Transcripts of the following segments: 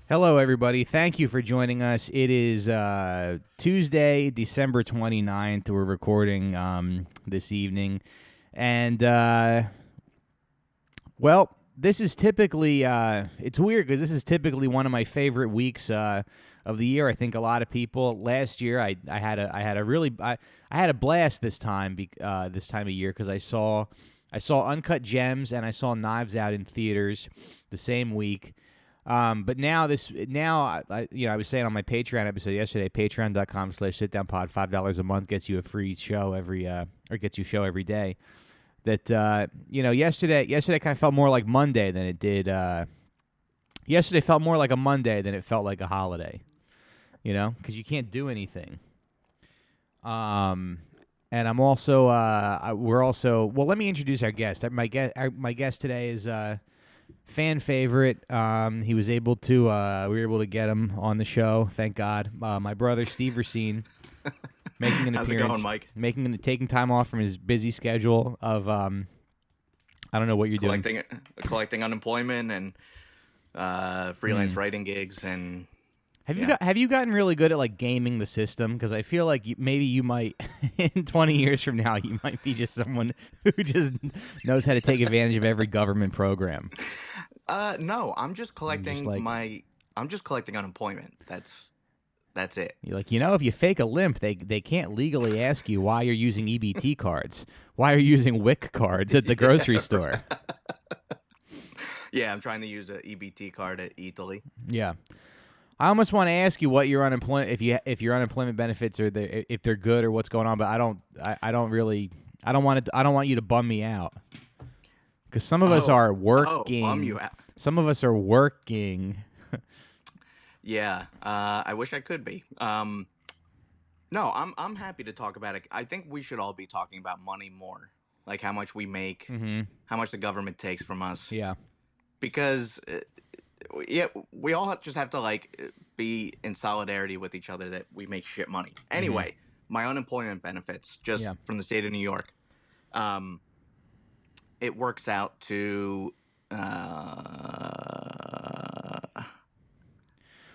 Hello, everybody. Thank you for joining us. It is Tuesday, December 29th. We're recording this evening. And, well, this is typically, it's weird because this is typically one of my favorite weeks of the year. I think a lot of people, last year, I had a blast this time of year because I saw Uncut Gems and I saw Knives Out in theaters the same week. But now I was saying on my Patreon episode yesterday, patreon.com/sitdownpod, $5 a month gets you a free show gets you a show every day. That, yesterday kind of felt more like Monday than it did. Yesterday felt more like a Monday than it felt like a holiday, because you can't do anything. And I'm also, well, let me introduce our guest. My guest today is, fan favorite. He was able to. We were able to get him on the show. Thank God. My brother Steve Racine making an How's appearance. it going, Mike? Taking time off from his busy schedule of. I don't know what you're doing. Collecting unemployment and freelance writing gigs and. Have you gotten really good at like gaming the system? Because I feel like maybe you might in 20 years from now you might be just someone who just knows how to take advantage of every government program. No, I'm just collecting I'm just collecting unemployment. That's it. You're like, if you fake a limp, they can't legally ask you why you're using EBT cards, why you're using WIC cards at the grocery store. Yeah, I'm trying to use an EBT card at Italy. Yeah. I almost want to ask you what your unemployment, if your unemployment benefits are if they're good or what's going on, but I don't want you to bum me out because some of us are working. Bum you out. Some of us are working. Yeah, I wish I could be. No, I'm happy to talk about it. I think we should all be talking about money more, like how much we make, how much the government takes from us. Yeah, because. We all just have to be in solidarity with each other that we make shit money. Anyway, my unemployment benefits from the state of New York, it works out to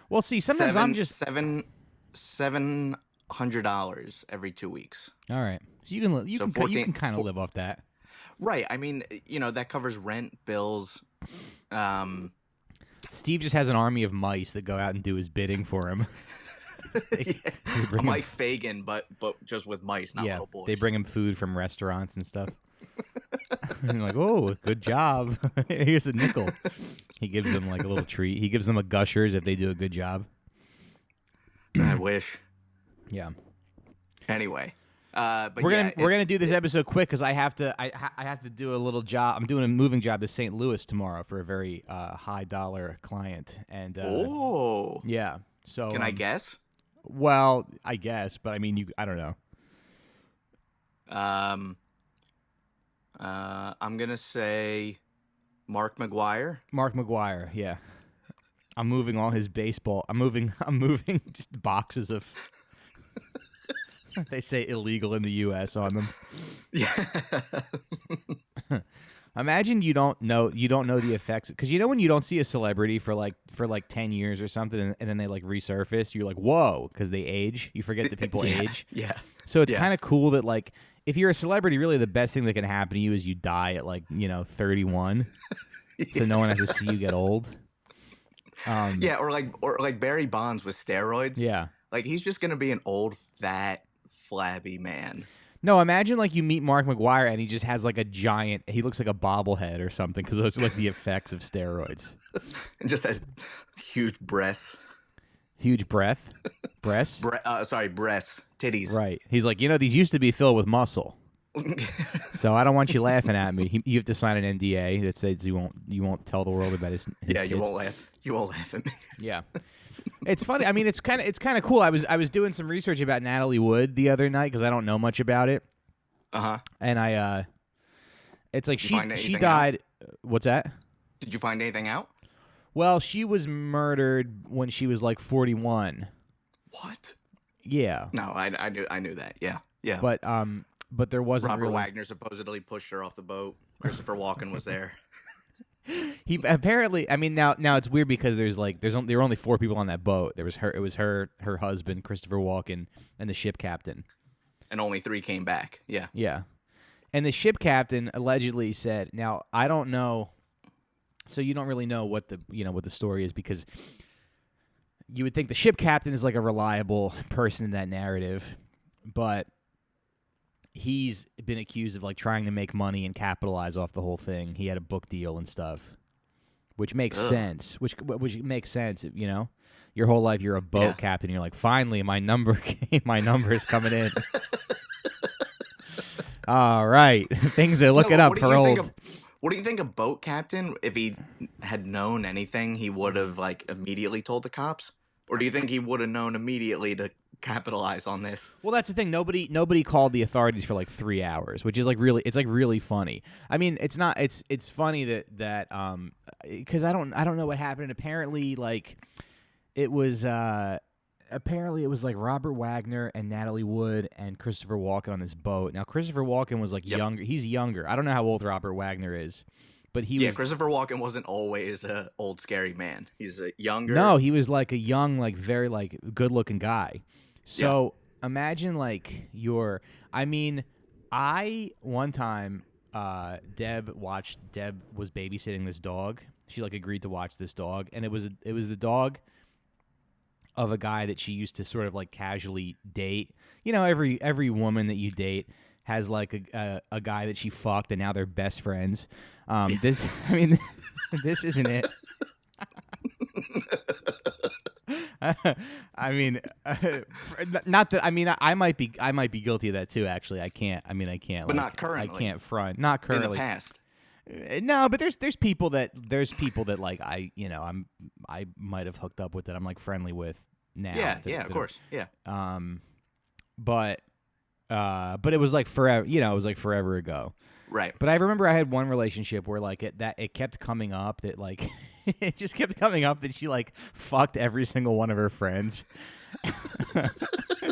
well, see, sometimes I'm just $700 every 2 weeks. All right, so you can kind of live off that, right? I mean, that covers rent, bills. Steve just has an army of mice that go out and do his bidding for him. I'm like Fagin, but just with mice, not little boys. They bring him food from restaurants and stuff. And you're like, oh, good job. Here's a nickel. He gives them like a little treat. He gives them a Gushers if they do a good job. I wish. Yeah. Anyway. But we're gonna do this episode quick because I have to do a little job. I'm doing a moving job to St. Louis tomorrow for a very high dollar client, and yeah. So can I guess? Well, I guess, but I mean, I don't know. I'm gonna say Mark McGuire. Mark McGuire, yeah. I'm moving all his baseball. I'm moving just boxes of. They say illegal in the U.S. on them. Yeah. Imagine you don't know the effects because when you don't see a celebrity for 10 years or something and then they resurface, you're like, whoa, because they age. You forget that people age. Yeah. So it's kind of cool that if you're a celebrity, really the best thing that can happen to you is you die at 31, so no one has to see you get old. Yeah, or like Barry Bonds with steroids. Yeah. He's just gonna be an old, fat, flabby man. No, imagine you meet Mark McGuire and he just has a giant. He looks like a bobblehead or something because those are the effects of steroids. And just has huge breasts. Huge breasts. Breasts, titties. Right. He's like, these used to be filled with muscle. So I don't want you laughing at me. You have to sign an NDA that says you won't tell the world about his yeah, kids. You won't laugh at me. Yeah. It's funny. I mean, it's kind of cool. I was doing some research about Natalie Wood the other night because I don't know much about it. And it's like she died. What's that? Did you find anything out? Well, she was murdered when she was 41. What? Yeah. No, I knew that. Yeah. But there wasn't. Robert really... Wagner supposedly pushed her off the boat. Christopher Walken was there. He apparently, I mean, now it's weird because there were only 4 people on that boat. It was her husband, Christopher Walken, and the ship captain. And only 3 came back. Yeah. Yeah. And the ship captain allegedly said, now I don't know, so you don't really know what the story is, because you would think the ship captain is like a reliable person in that narrative, but he's been accused of like trying to make money and capitalize off the whole thing. He had a book deal and stuff, which makes sense. Which makes sense, you know. Your whole life you're a boat captain. You're like, finally, my number is coming in. All right, things are looking up for old. What do you think a boat captain, if he had known anything, he would have like immediately told the cops? Or do you think he would have known immediately to capitalize on this? Well, that's the thing. Nobody called the authorities for like 3 hours, which is like really funny. I mean, it's not. It's funny that because I don't know what happened. Apparently, like it was like Robert Wagner and Natalie Wood and Christopher Walken on this boat. Now, Christopher Walken was like younger. He's younger. I don't know how old Robert Wagner is. But he was, Christopher Walken wasn't always an old scary man. He's a younger. No, he was like a young, like very like good-looking guy. So imagine like one time Deb was babysitting this dog. She like agreed to watch this dog, and it was the dog of a guy that she used to sort of like casually date. You know, every woman that you date has like a guy that she fucked, and now they're best friends. This isn't it. I mean, not that. I mean, I might be guilty of that too. Actually, I can't. But like, not currently. I can't front. Not currently. In the past. No, but there's people that like I might have hooked up with that I'm like friendly with now. Yeah, of course. Yeah. But it was like forever. You know, it was like forever ago. Right. But I remember I had one relationship where like it kept coming up that like it just kept coming up that she like fucked every single one of her friends.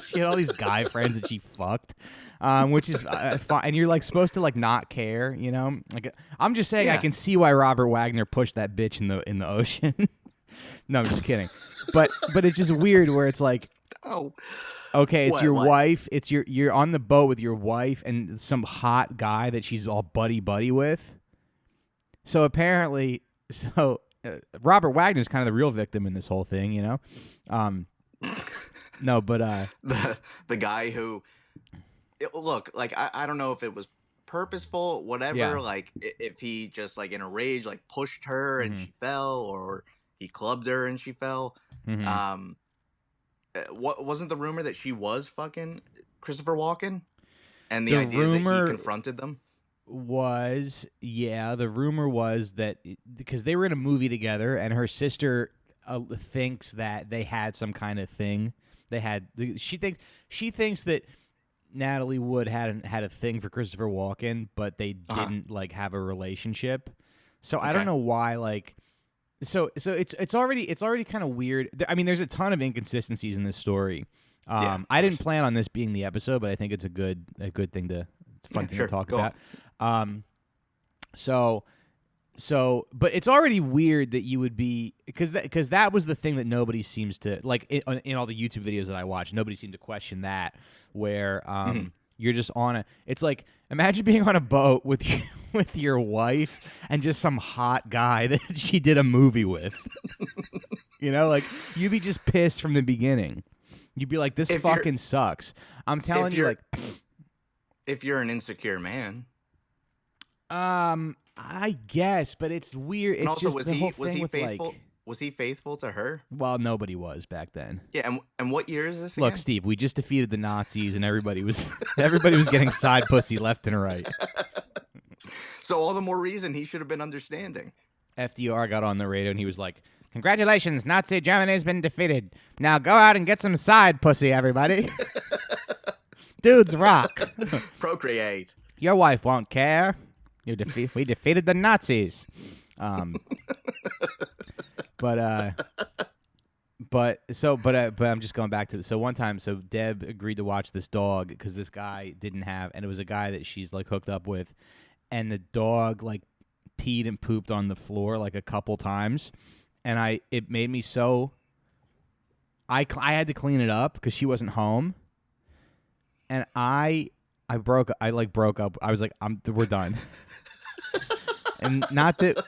She had all these guy friends that she fucked, which is fine. And you're like supposed to like not care, you know? Like I'm just saying, I can see why Robert Wagner pushed that bitch in the ocean. No, I'm just kidding. But it's just weird where it's like, oh. Okay, it's your wife. It's you're on the boat with your wife and some hot guy that she's all buddy with. So apparently, Robert Wagner's kind of the real victim in this whole thing, you know. No, but the guy who, look, like I don't know if it was purposeful, whatever. Yeah. Like if he just like in a rage like pushed her and she fell, or he clubbed her and she fell. Mm-hmm. What wasn't the rumor that she was fucking Christopher Walken, and the idea is that he confronted them? The rumor was that because they were in a movie together, and her sister thinks that they had some kind of thing. She thinks that Natalie Wood had a thing for Christopher Walken, but they didn't like have a relationship. So I don't know why like. So it's already kind of weird. I mean, there's a ton of inconsistencies in this story. I didn't plan on this being the episode, but I think it's a good thing to. It's a fun thing to talk about. But it's already weird that you would be because that was the thing that nobody seems to like in all the YouTube videos that I watch. Nobody seemed to question that where you're just on a. It's like imagine being on a boat with your wife and just some hot guy that she did a movie with. You know, like you'd be just pissed from the beginning. You'd be like, "This fucking sucks." I'm telling you, like, if you're an insecure man. I guess, but it's weird. It's also, just the whole thing with faithful? like. Was he faithful to her? Well, nobody was back then. Yeah, and what year is this again? Look, Steve, we just defeated the Nazis, and everybody was getting side pussy left and right. So all the more reason he should have been understanding. FDR got on the radio, and he was like, "Congratulations, Nazi Germany has been defeated. Now go out and get some side pussy, everybody." Dudes rock. Procreate. Your wife won't care. We defeated the Nazis. But I'm just going back to this. So one time, Deb agreed to watch this dog because this guy didn't have, and it was a guy that she's like hooked up with, and the dog like peed and pooped on the floor like a couple times, and it made me so. I had to clean it up because she wasn't home, and I broke up. I was like, we're done. And not that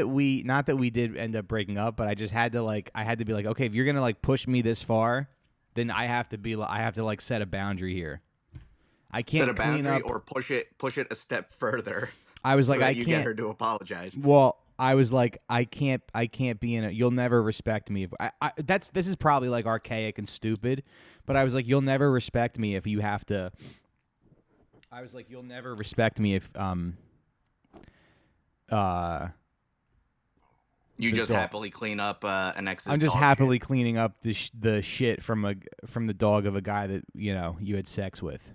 we did end up breaking up, but I just had to be like, okay, if you're gonna like push me this far, then I have to like set a boundary here. I can't set a clean boundary up or push it a step further. I was so like, that I you can't get her to apologize. Well, I was like, I can't be in it. You'll never respect me. This is probably like archaic and stupid, but I was like, you'll never respect me if you have to. I was like, you'll never respect me if you just happily clean up an ex's. I'm just dog happily shit. cleaning up the shit from the dog of a guy that you had sex with.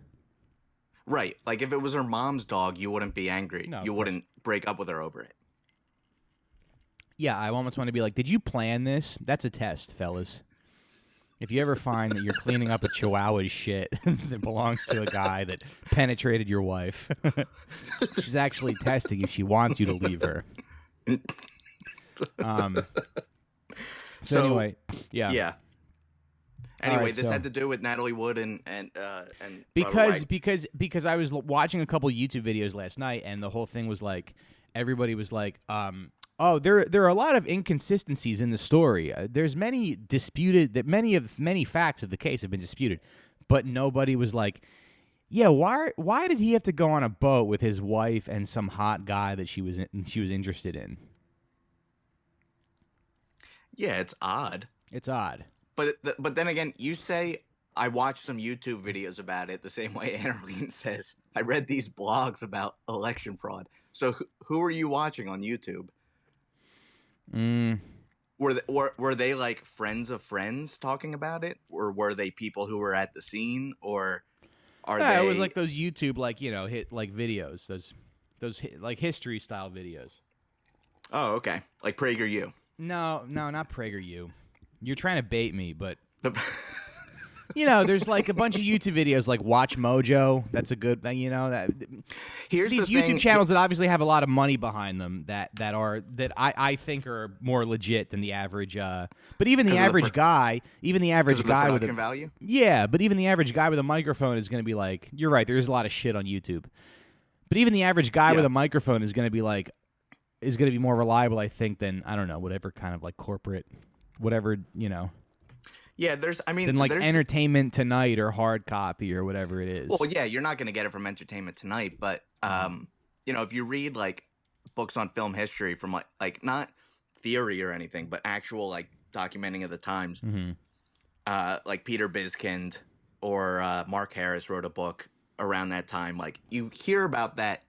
Right, like if it was her mom's dog, you wouldn't be angry. No, you wouldn't break up with her over it. Yeah, I almost want to be like, did you plan this? That's a test, fellas. If you ever find that you're cleaning up a chihuahua's shit that belongs to a guy that penetrated your wife, she's actually testing if she wants you to leave her. So anyway, yeah. Yeah. Anyway, right, this so- had to do with Natalie Wood and because I was watching a couple YouTube videos last night, and the whole thing was like, everybody was like, oh, there are a lot of inconsistencies in the story. There's many facts of the case have been disputed, but nobody was like, yeah, why did he have to go on a boat with his wife and some hot guy that she was interested in? Yeah, it's odd. It's odd. But then again, you say I watched some YouTube videos about it the same way Annalene says I read these blogs about election fraud. So who are you watching on YouTube? Were they like friends of friends talking about it, or were they people who were at the scene, or are they? It was like those YouTube hit like videos, those like history style videos. Oh, okay, like PragerU. No, not PragerU. You're trying to bait me, but there's like a bunch of YouTube videos like Watch Mojo. That's a good thing, that. Here's these the YouTube thing. channels that obviously have a lot of money behind them that I think are more legit than the average. But even the average guy, with production value. Yeah, but even the average guy with a microphone is going to be like, you're right. There's a lot of shit on YouTube, but even the average guy with a microphone is going to be like, is going to be more reliable, I think, than I don't know, whatever kind of like corporate. Whatever, Yeah, than like Entertainment Tonight or Hard Copy or whatever it is. Well, yeah, you're not going to get it from Entertainment Tonight, but if you read like books on film history from like not theory or anything, but actual like documenting of the times, like Peter Biskind or Mark Harris wrote a book around that time. Like you hear about that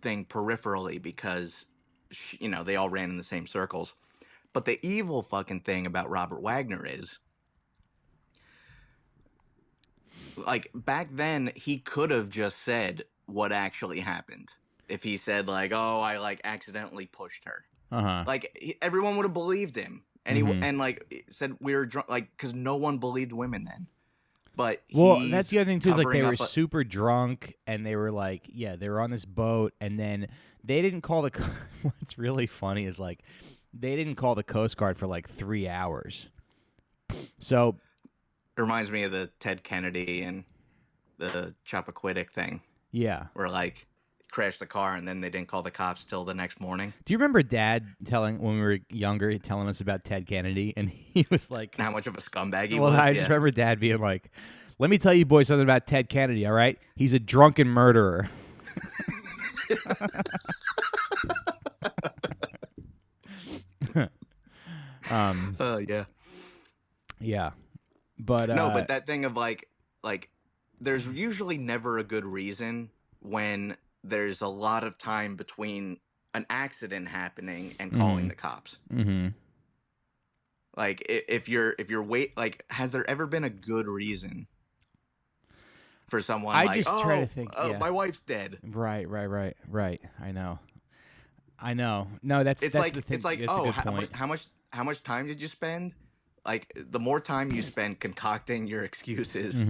thing peripherally because they all ran in the same circles. But the evil fucking thing about Robert Wagner is, like, back then, he could have just said what actually happened. If he said, like, oh, I, like, accidentally pushed her. Like, everyone would have believed him. And he said we were drunk, like, because no one believed women then. But that's the other thing, too, is, like, they were super drunk, and they were, like, they were on this boat, and then they didn't call the... What's really funny is, like... They didn't call the Coast Guard for like 3 hours. So it reminds me of the Ted Kennedy and the Chappaquiddick thing. Yeah. Where like crashed the car and then they didn't call the cops till the next morning. Do you remember Dad when we were younger telling us about Ted Kennedy, and he was like how much of a scumbag he was? Well, I just remember Dad being like, "Let me tell you boys something about Ted Kennedy, all right? He's a drunken murderer." Yeah, but no, but that thing of like there's usually never a good reason when there's a lot of time between an accident happening and calling the cops. Like if you're has there ever been a good reason for someone? I just try to think. My wife's dead. Right. I know. No, that's the thing. It's like, that's a good point. How much time did you spend? Like the more time you spend concocting your excuses,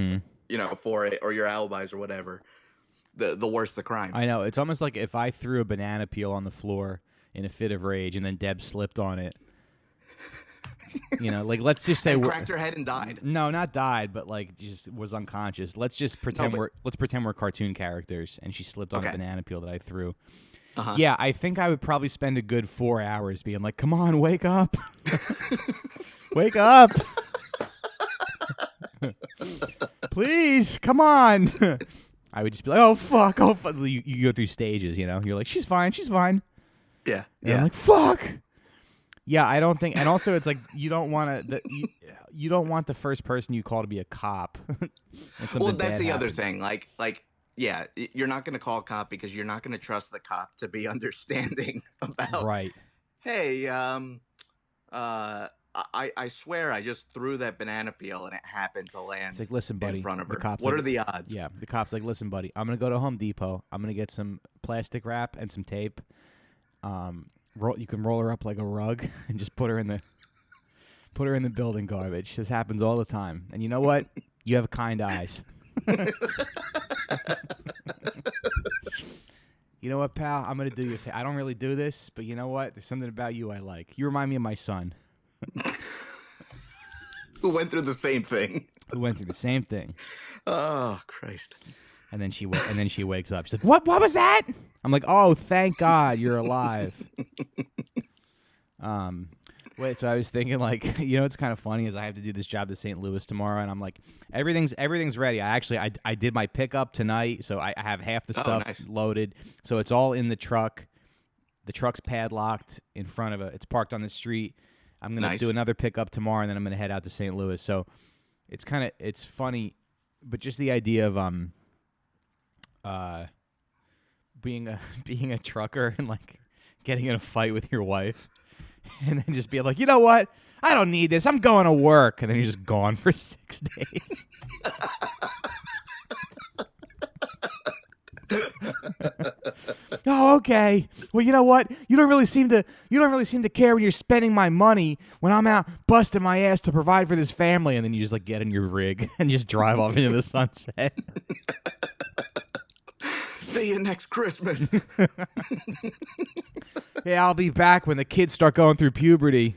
for it or your alibis or whatever, the worse the crime. I know. It's almost like if I threw a banana peel on the floor in a fit of rage, and then Deb slipped on it. Like let's just say and cracked her head and died. No, not died, but like just was unconscious. Let's just pretend we're cartoon characters, and she slipped on a banana peel that I threw. Uh-huh. Yeah, I think I would probably spend a good 4 hours being like, "Come on, wake up, wake up, please, come on." I would just be like, "Oh fuck, oh fuck." You go through stages, You're like, "She's fine, she's fine." Yeah, and I'm like, "Fuck." Yeah, I don't think, and also it's like you don't want to. You don't want the first person you call to be a cop. Well, that's the other thing. Yeah, you're not going to call a cop because you're not going to trust the cop to be understanding about. Right. Hey, I swear I just threw that banana peel and it happened to land. It's like, listen, buddy, in front of her. The cop's what like, are the odds? Yeah, the cop's like, listen, buddy, I'm gonna go to Home Depot. I'm gonna get some plastic wrap and some tape. You can roll her up like a rug and just put her in the building garbage. This happens all the time. And you know what? You have kind eyes. You know what, pal? I'm gonna do you. I don't really do this, but you know what? There's something about you I like. You remind me of my son. Who went through the same thing. Oh, Christ. And then she wakes up. She's like, "What? What was that?" I'm like, "Oh, thank God you're alive." Wait, so I was thinking, like, what's kind of funny is I have to do this job to St. Louis tomorrow, and I'm like, everything's ready. I did my pickup tonight, so I have half the stuff loaded. So it's all in the truck. The truck's padlocked in front of it's parked on the street. I'm gonna do another pickup tomorrow, and then I'm gonna head out to St. Louis. So it's funny, but just the idea of being a trucker and like getting in a fight with your wife. And then just be like, you know what? I don't need this. I'm going to work. And then you're just gone for 6 days. Oh, okay. Well, you know what? You don't really seem to care when you're spending my money when I'm out busting my ass to provide for this family. And then you just like get in your rig and just drive off into the sunset. See you next Christmas. Yeah, I'll be back when the kids start going through puberty.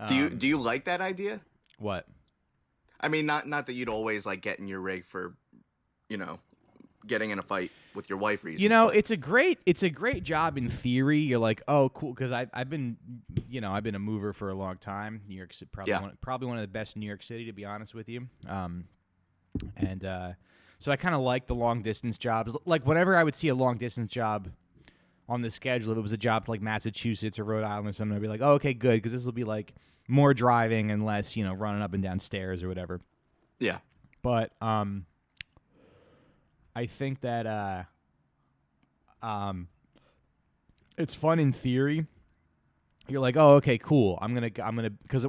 Do you like that idea? What? I mean, not that you'd always like get in your rig for, getting in a fight with your wife reasons. It's a great job in theory. You're like, oh, cool, because I've been a mover for a long time. New York City, probably one of the best in New York City, to be honest with you. So I kind of like the long distance jobs. Like whenever I would see a long distance job on the schedule, if it was a job to like Massachusetts or Rhode Island or something, I'd be like, oh, okay, good, because this will be like more driving and less, running up and down stairs or whatever. Yeah. But I think that it's fun in theory. You're like, oh, okay, cool. I'm gonna because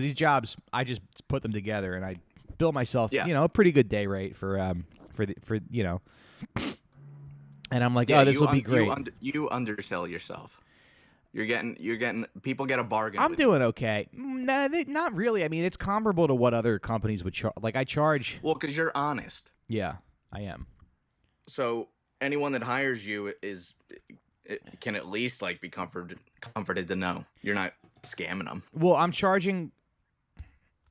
these jobs, I just put them together and I bill myself, a pretty good day rate for. And I'm like, oh, this will be great. You undersell yourself. You're getting people get a bargain. I'm doing okay. Nah, not really. I mean, it's comparable to what other companies would charge. Like I charge. Well, because you're honest. Yeah, I am. So anyone that hires you can at least like be comforted to know you're not scamming them. Well, I'm charging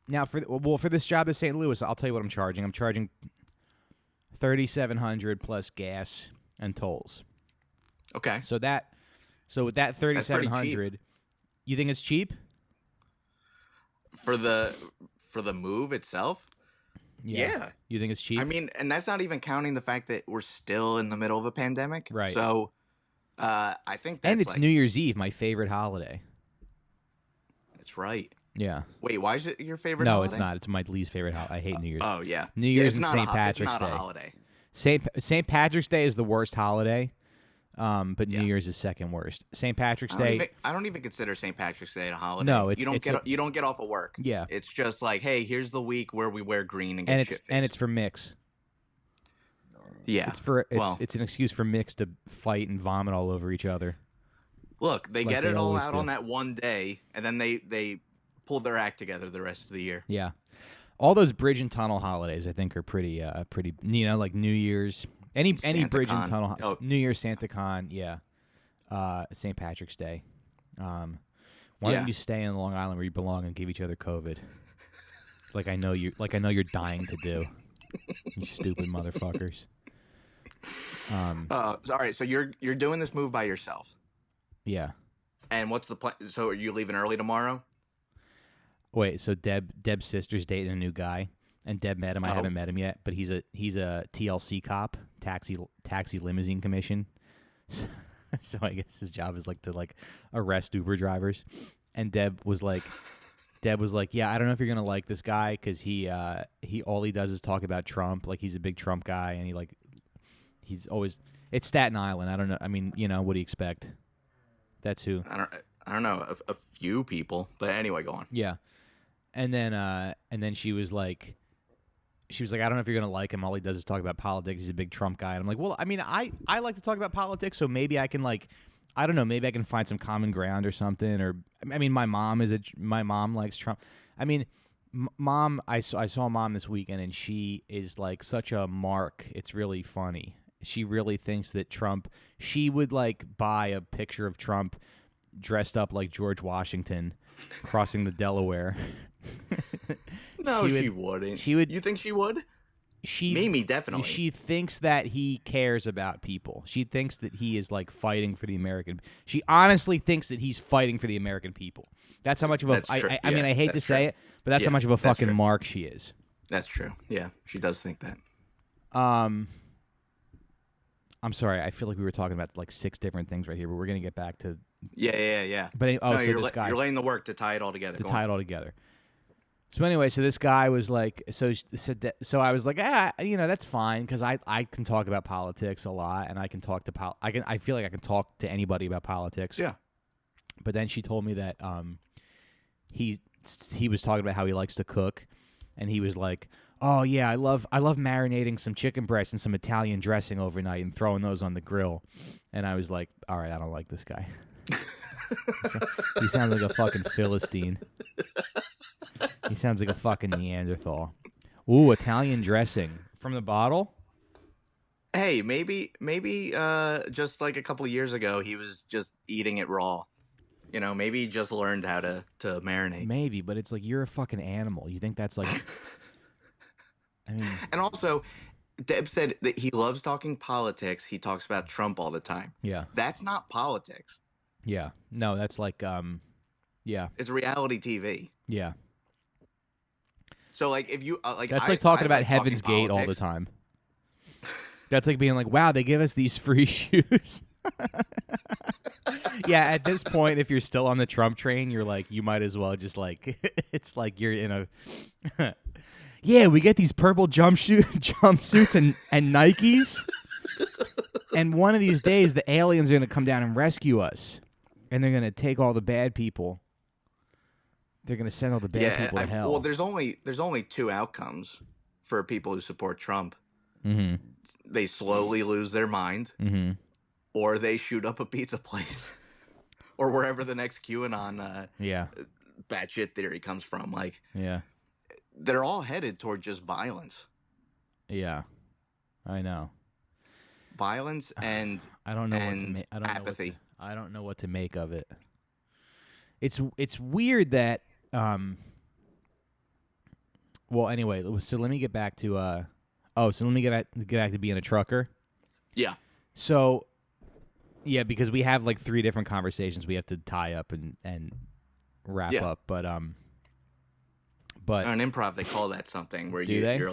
now for this job at St. Louis. I'll tell you what I'm charging. I'm charging $3,700 plus gas and tolls. Okay. So with that $3,700, you think it's cheap for the move itself? Yeah. You think it's cheap? I mean, and that's not even counting the fact that we're still in the middle of a pandemic. Right. So, I think that's and it's New Year's Eve, my favorite holiday. That's right. Yeah. Wait, why is it your favorite No, holiday? it's not. It's my least favorite holiday. I hate New Year's. Oh, yeah. New Year's and St. Patrick's Day. It's not Day. a holiday. St. Patrick's Day is the worst holiday, but New Year's is second worst. St. Patrick's Day. I don't even consider St. Patrick's Day a holiday. No, you don't get off of work. Yeah. It's just like, hey, here's the week where we wear green and get shit-faced. And it's for mix. Yeah. It's an excuse for mix to fight and vomit all over each other. Look, they get it all out on that one day, and then they pull their act together the rest of the year. Yeah. All those bridge and tunnel holidays, I think, are pretty. Like New Year's, any bridge and tunnel, New Year's, Santa Con, yeah, St. Patrick's Day. Why don't you stay in Long Island where you belong and give each other COVID? Like I know you're dying to do. You stupid motherfuckers. All right, so you're doing this move by yourself. Yeah. And what's the plan? So are you leaving early tomorrow? Wait, so Deb's sister's dating a new guy, and Deb met him. I haven't met him yet, but he's a TLC cop, taxi limousine commission. So I guess his job is to arrest Uber drivers. And Deb was like, yeah, I don't know if you're gonna like this guy because he all he does is talk about Trump. Like he's a big Trump guy, and he's always it's Staten Island. I don't know. I mean, what do you expect? That's who. I don't know, a few people, but anyway, go on. Yeah, and then she was like, I don't know if you're gonna like him. All he does is talk about politics. He's a big Trump guy. And I'm like, well, I mean, I like to talk about politics, so maybe I can I don't know, maybe I can find some common ground or something. Or I mean, my mom likes Trump. I mean, mom, I saw mom this weekend, and she is such a mark. It's really funny. She really thinks that Trump. She would buy a picture of Trump dressed up like George Washington, crossing the Delaware. No, she wouldn't. She would. You think she would? Mimi, definitely. She thinks that he cares about people. She thinks that he is fighting for the American. She honestly thinks that he's fighting for the American people. That's how much of a. I mean, I hate to say it, but that's how much of a fucking mark she is. That's true. Yeah, she does think that. I'm sorry. I feel like we were talking about 6 different things right here, but we're gonna get back to. Yeah. But so this guy, you're laying the work to tie it all together. So anyway, so this guy was so I was like, that's fine because I can talk about politics a lot, and I can talk to I feel like I can talk to anybody about politics. Yeah. But then she told me that he was talking about how he likes to cook, and he was like, oh yeah, I love marinating some chicken breasts and some Italian dressing overnight and throwing those on the grill. And I was like, all right, I don't like this guy. He sounds like a fucking Philistine. He sounds like a fucking Neanderthal. Ooh, Italian dressing from the bottle? Hey, maybe just a couple of years ago he was just eating it raw. Maybe he just learned how to marinate. Maybe, but it's you're a fucking animal. You think that's I mean, and also, Deb said that he loves talking politics. He talks about Trump all the time. Yeah. That's not politics. Yeah. No, that's yeah. It's reality TV. Yeah. So if you that's talking about Heaven's Gate all the time. That's being wow, they give us these free shoes. Yeah, at this point, if you're still on the Trump train, you're you might as well just it's you're in a. Yeah, we get these purple jumpsuits and Nikes, and one of these days the aliens are gonna come down and rescue us, and they're gonna take all the bad people. They're gonna send all the bad people to hell. Well, there's only 2 outcomes for people who support Trump. Mm-hmm. They slowly lose their mind, mm-hmm. or they shoot up a pizza place, or wherever the next QAnon batshit theory comes from. Yeah. They're all headed toward just violence. Yeah, I know. Violence and I don't know apathy. I don't know what to make of it. It's weird that well, anyway, so let me get back to let me get back to being a trucker. Yeah. So yeah, because we have 3 different conversations we have to tie up and wrap up, but on improv they call that something where you're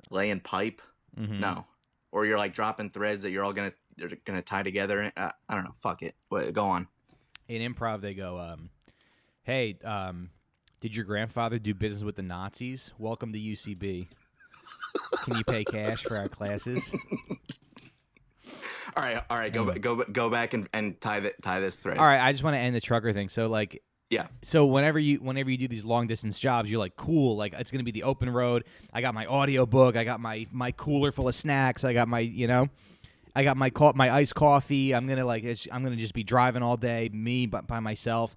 laying pipe. Mm-hmm. No, or you're dropping threads that you're gonna tie together. I don't know. Fuck it. Go on. In improv they go, hey, did your grandfather do business with the Nazis? Welcome to UCB. Can you pay cash for our classes? All right. Anyway. Go back and tie this thread. All right, I just want to end the trucker thing. So yeah. So whenever you do these long distance jobs, you're cool. It's gonna be the open road. I got my audio book. I got my cooler full of snacks. I got my I got my iced coffee. I'm gonna just be driving all day, me by myself.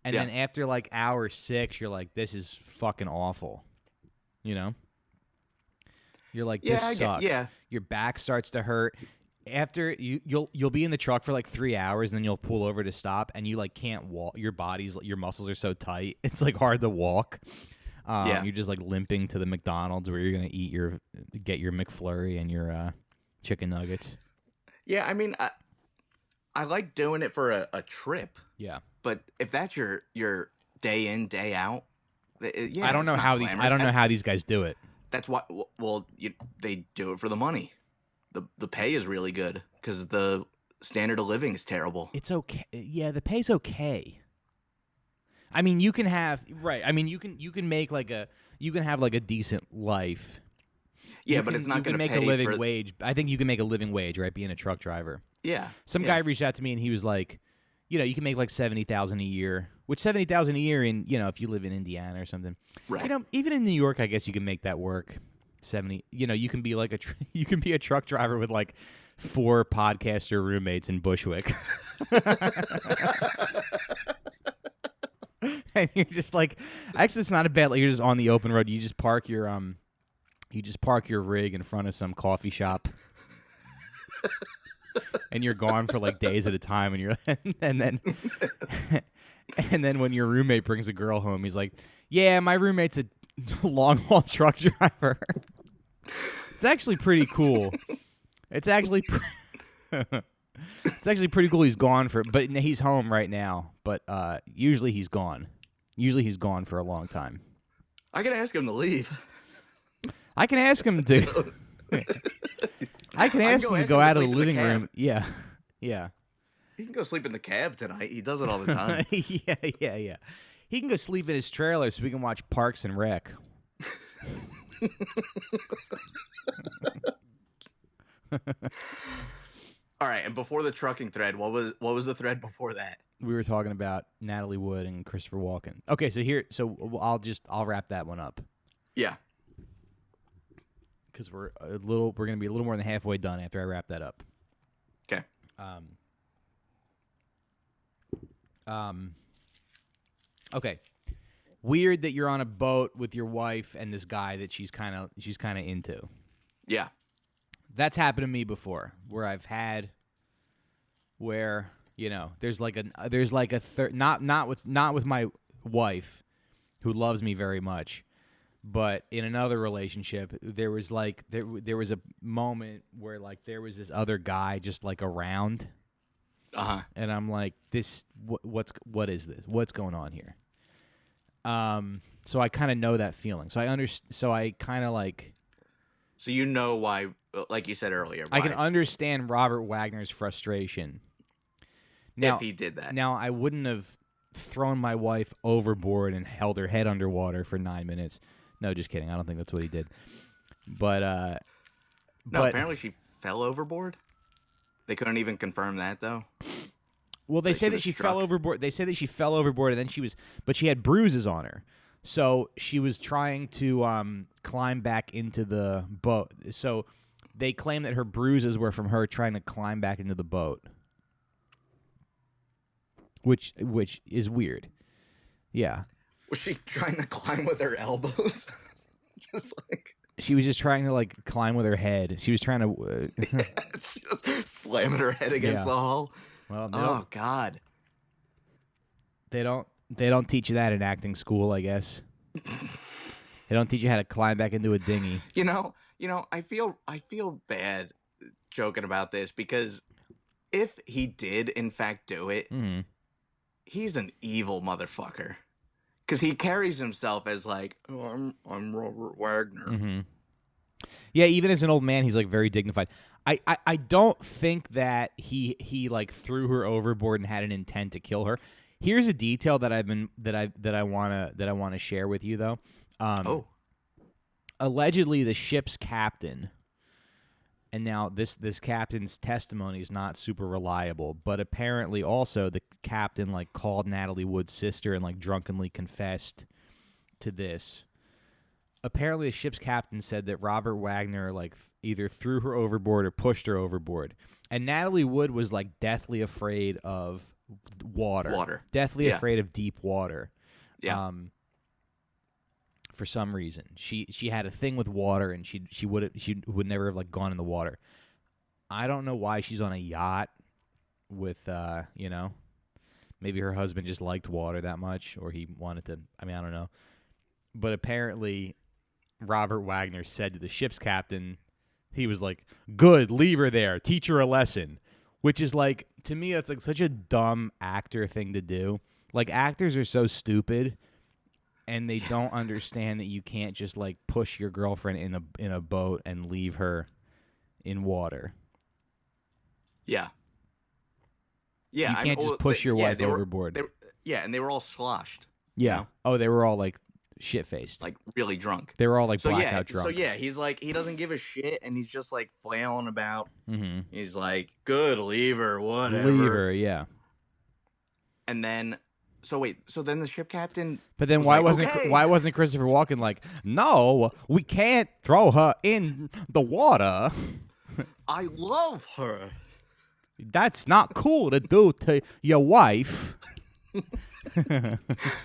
And then after like hour 6, you're like, this is fucking awful. You know? You're like, this sucks. Your back starts to hurt. After you'll be in the truck for like 3 hours, and then you'll pull over to stop, and you like can't walk. Your muscles are so tight, it's like hard to walk. You're just like limping to the McDonald's where you're gonna get your McFlurry and your chicken nuggets. Yeah, I mean, I like doing it for a trip. Yeah, but if that's your day in, day out, I don't know how these guys do it. That's why. Well, they do it for the money. The pay is really good because the standard of living is terrible. It's okay. Yeah, the pay's okay. I mean, you can have you can make like you can have like a decent life. Yeah, but it's not going to make a living wage. I think you can make a living wage, right? Being a truck driver. Yeah. Some guy reached out to me and he was like, you can make like $70,000 a year, which $70,000 a year in, if you live in Indiana or something, right? Even in New York, I guess you can make that work. 70. You can be like you can be a truck driver with like 4 podcaster roommates in Bushwick. And you're just like, actually, it's not a bad. Like, you're just on the open road. You just park your rig in front of some coffee shop, and you're gone for like days at a time. And then when your roommate brings a girl home, he's like, "Yeah, my roommate's a long haul truck driver." It's actually pretty cool. It's actually pretty cool. He's gone but he's home right now. But usually he's gone. Usually he's gone for a long time. I can ask him to leave. I can ask him to. I can ask him to go out of the living room. Yeah. He can go sleep in the cab tonight. He does it all the time. Yeah. He can go sleep in his trailer so we can watch Parks and Rec. All right, and before the trucking thread, what was the thread before that? We were talking about Natalie Wood and Christopher Walken. Okay, so I'll wrap that one up. Yeah. Because we're going to be a little more than halfway done after I wrap that up. Okay. Okay. Weird that you're on a boat with your wife and this guy that she's kind of into. Yeah. That's happened to me before, where there's like a third, not with my wife, who loves me very much, but in another relationship, there was a moment where like there was this other guy just like around, and I'm like, what is this? What's going on here? So I kind of know that feeling. So I kind of like. So you know why, like you said earlier. I can understand Robert Wagner's frustration. Now, if he did that. Now, I wouldn't have thrown my wife overboard and held her head underwater for 9 minutes. No, just kidding. I don't think that's what he did. But apparently she fell overboard. They couldn't even confirm that, though. Well, they say that she fell overboard. They say that she fell overboard, and then but she had bruises on her. So she was trying to climb back into the boat. So they claim that her bruises were from her trying to climb back into the boat, which is weird. Yeah. Was she trying to climb with her elbows? She was just trying to like climb with her head. She was trying to just slamming her head against the hull. Well, oh God. They don't teach you that in acting school, I guess. They don't teach you how to climb back into a dinghy. I feel bad joking about this because if he did in fact do it, he's an evil motherfucker. Because he carries himself as like, oh, I'm Robert Wagner. Mm-hmm. Yeah, even as an old man, he's like very dignified. I don't think that he like threw her overboard and had an intent to kill her. Here's a detail that I wanna share with you though. Allegedly, the ship's captain, and now this captain's testimony is not super reliable, but apparently also the captain like called Natalie Wood's sister and like drunkenly confessed to this. apparently the ship's captain said that Robert Wagner like either threw her overboard or pushed her overboard. And Natalie Wood was like deathly afraid of water. Deathly afraid of deep water. Yeah. For some reason. She had a thing with water, and she would never have like gone in the water. I don't know why she's on a yacht with maybe her husband just liked water that much, or he wanted to. I mean, I don't know. But apparently Robert Wagner said to the ship's captain, he was like, "Good, leave her there. Teach her a lesson." Which is like, to me, that's like such a dumb actor thing to do. Like, actors are so stupid, and they don't understand that you can't just like push your girlfriend in a boat and leave her in water. Yeah. Yeah. You can't just push your wife overboard. And they were all sloshed. Yeah. You know? Oh, they were all like shit-faced. Like really drunk. They were all like blackout drunk. So yeah, he's like, he doesn't give a shit, and he's just like flailing about. Mm-hmm. He's like, "Good, leave her, whatever." Leave her, yeah. And then, so then the ship captain. But then why wasn't Christopher Walken like, "No, we can't throw her in the water. I love her. That's not cool to do to your wife."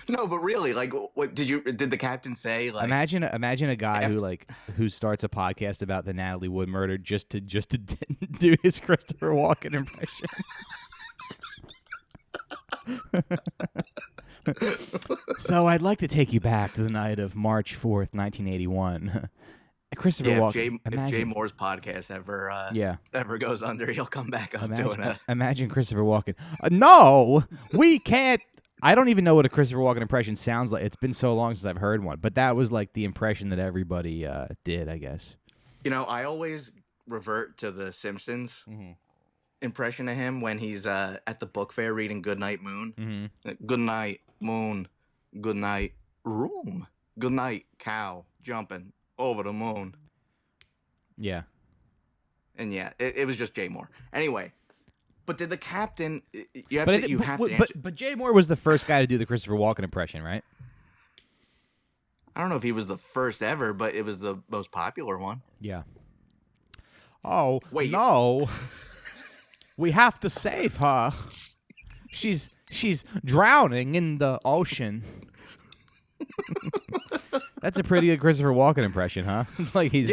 No, but really, like, what did the captain say? Like, imagine a guy who starts a podcast about the Natalie Wood murder just to do his Christopher Walken impression. So I'd like to take you back to the night of March 4th, 1981. Christopher Walken. If Jay Moore's podcast ever goes under, he'll come back up doing it. Imagine Christopher Walken. No, we can't. I don't even know what a Christopher Walken impression sounds like. It's been so long since I've heard one, but that was like the impression that everybody did, I guess. You know, I always revert to the Simpsons impression of him when he's at the book fair reading Goodnight Moon. Mm-hmm. Good night, moon. Good night, room. Good night, cow jumping over the moon. Yeah. And yeah, it was just Jay Moore. Anyway, but did the captain? You have to answer. But Jay Moore was the first guy to do the Christopher Walken impression, right? I don't know if he was the first ever, but it was the most popular one. Yeah. Oh, wait, no. We have to save her. She's drowning in the ocean. That's a pretty good Christopher Walken impression, huh? Like he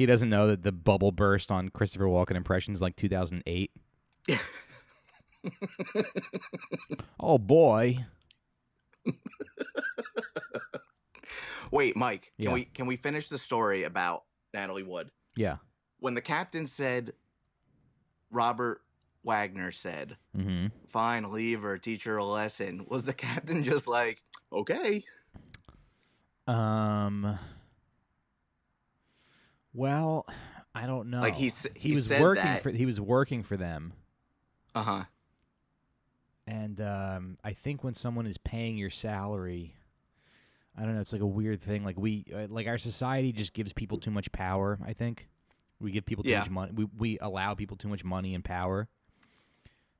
doesn't know that the bubble burst on Christopher Walken impressions like 2008. Oh boy. Wait, Mike, can we finish the story about Natalie Wood? Yeah. When the captain said, Robert Wagner said, "Fine, leave her, teach her a lesson," was the captain just like, "Okay"? Well, I don't know. Like he was said working that. he was working for them. Uh-huh. And I think when someone is paying your salary, I don't know, it's like a weird thing. Like our society just gives people too much power, I think. We give people too much money. We allow people too much money and power.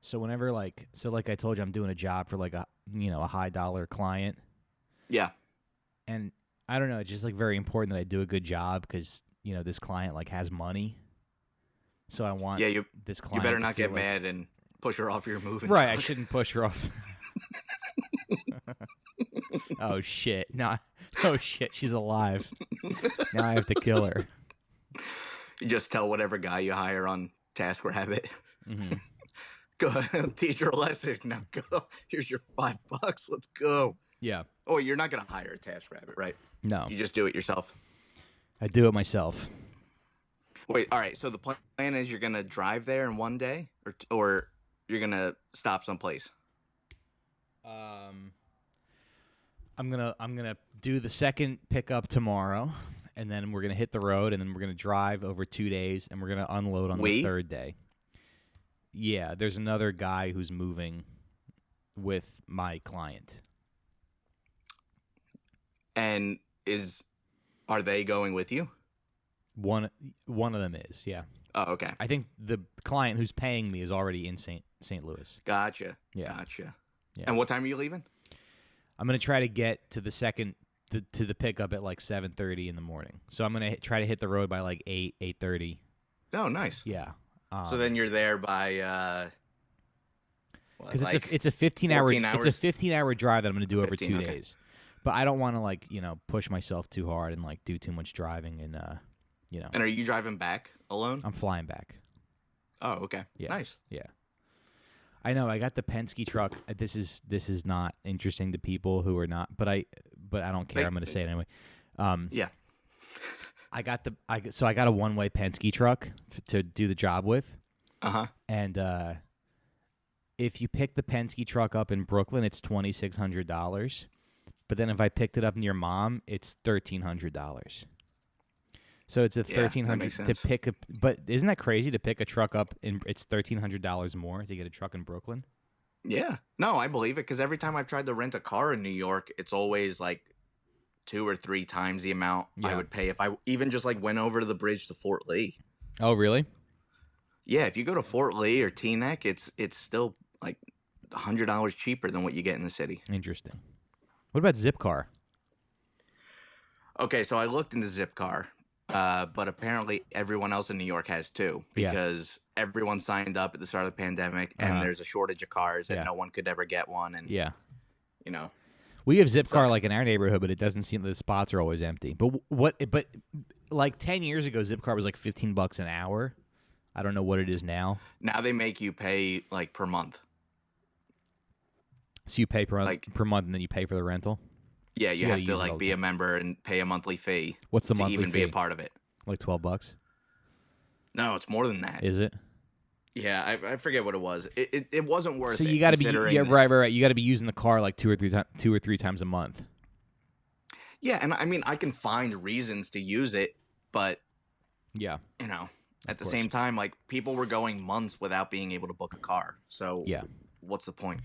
So whenever like I told you, I'm doing a job for like a high dollar client. Yeah. And I don't know, it's just like very important that I do a good job because, this client like has money. So I want this client. You better not get mad and push her off your moving right, truck. I shouldn't push her off. Oh shit. No. Oh shit, she's alive. Now I have to kill her. You just tell whatever guy you hire on TaskRabbit. Go teach her a lesson. Now go. Here's your $5. Let's go. Yeah. Oh, you're not gonna hire a TaskRabbit, right? No. You just do it yourself. I do it myself. Wait. All right. So the plan is you're gonna drive there in one day, or you're gonna stop someplace. I'm gonna do the second pickup tomorrow, and then we're gonna hit the road, and then we're gonna drive over 2 days, and we're gonna unload on the third day. Yeah, there's another guy who's moving with my client. And are they going with you? One of them is, yeah. Oh, okay. I think the client who's paying me is already in St. Louis. Gotcha. Yeah. Gotcha. Yeah. And what time are you leaving? I'm gonna try to get to the second to the pickup at like 7:30 in the morning. So I'm gonna try to hit the road by like 8:30. Oh, nice. Yeah. So then you're there by because like it's a 15-hour 14 it's a hours? 15-hour drive that I'm gonna do over 15, 2 okay. days. But I don't want to like push myself too hard and like do too much driving and And are you driving back alone? I'm flying back. Oh, okay. Yeah. Nice. Yeah. I know. I got the Penske truck. This is not interesting to people who are not, but I don't care. I'm going to say it anyway. Yeah. I got a one-way Penske truck to do the job with. Uh-huh. And if you pick the Penske truck up in Brooklyn, it's $2,600. But then if I picked it up near Mom, it's $1,300. So it's a $1,300 to pick up. But isn't that crazy to pick a truck up it's $1,300 more to get a truck in Brooklyn? Yeah. No, I believe it because every time I've tried to rent a car in New York, it's always like 2 or 3 times the amount I would pay if I even just like went over to the bridge to Fort Lee. Oh, really? Yeah, if you go to Fort Lee or Teaneck, it's still like $100 cheaper than what you get in the city. Interesting. What about Zipcar? Okay, so I looked into Zipcar, but apparently everyone else in New York has too because everyone signed up at the start of the pandemic, and there's a shortage of cars, and no one could ever get one. And we have Zipcar like in our neighborhood, but it doesn't seem that the spots are always empty. But But like 10 years ago, Zipcar was like $15 an hour. I don't know what it is now. Now they make you pay like per month. So you pay per month, and then you pay for the rental. Yeah, you have to like be a member and pay a monthly fee. What's the to monthly even fee? be a part of it? Like $12. No, it's more than that. Is it? Yeah, I forget what it was. It wasn't worth it. So you got to be right. You got to be using the car like two or three times a month. Yeah, and I mean I can find reasons to use it, but at the same time, like people were going months without being able to book a car. So what's the point?